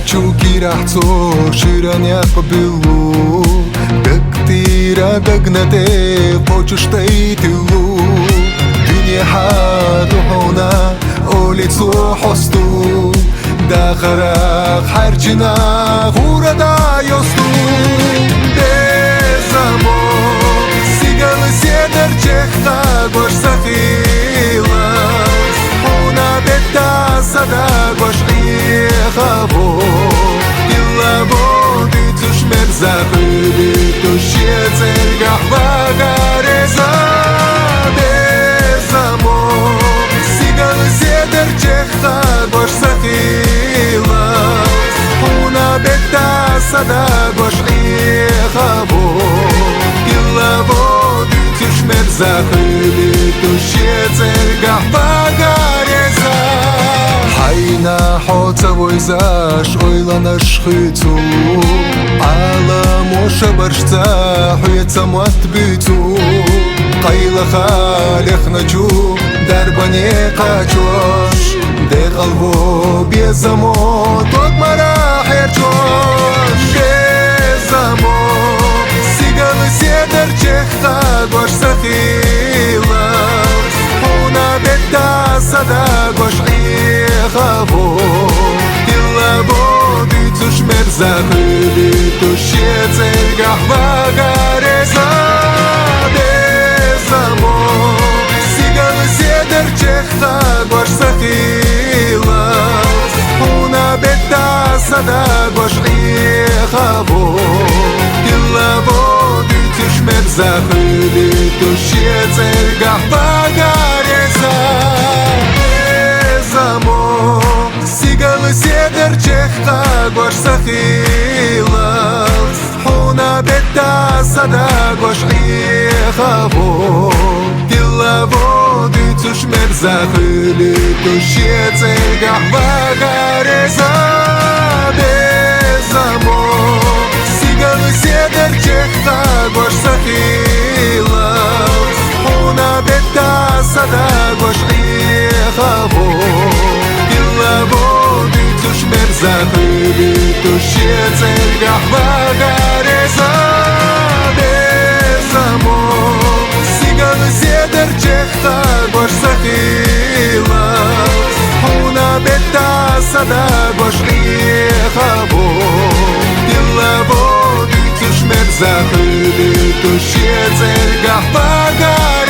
чуки рахцо шираня побилу дактира дагнате почуштай тилу дуния рухона олицо хосту дахара харчина гурада йосту безамо сигал седер чехта гош сахила она бета сада гош خابو دلابو دیتوش مرزاقی توشیه زرگاه باگارزا بزامو سیگال زیدر چختا باش سخیلا اونا بتا صدا باش خابو دلابو دیتوش مرزاقی توشیه زرگاه باگارزا Хайна хоца войзаш ойланаш хыцу Ала моша баршца хуеца мат бицу Кайла халех начу дарбане качош Дегалво безамо токмара херчош Безамо сигал седер чехта гош сахила Уна бета сада гош خابو دلابو دیتوش مرزاقی توشیه زرگاه باگارزا بزامو سیگال زیدر چختا باش سخیلا اونا بتا صدا باش خابو دلابو دیتوش مرزاقی توشیه زرگاه باگارزا Седер чехта гош сахилас Хуна бета сада гош хабо Дилаво дитуш мерзахили Тушье цегах багареза Безамо Сигал седер чехта гош сахилас Хуна бета сада гош хабо Дилаво مرزاقی توشیه زرگاه باگارزا بزامو سیگال زیدر چختا باش سخیلا اونا بتا صدا باش خابو دلابو دیتوش مرزاقی توشیه زرگاه باگارزا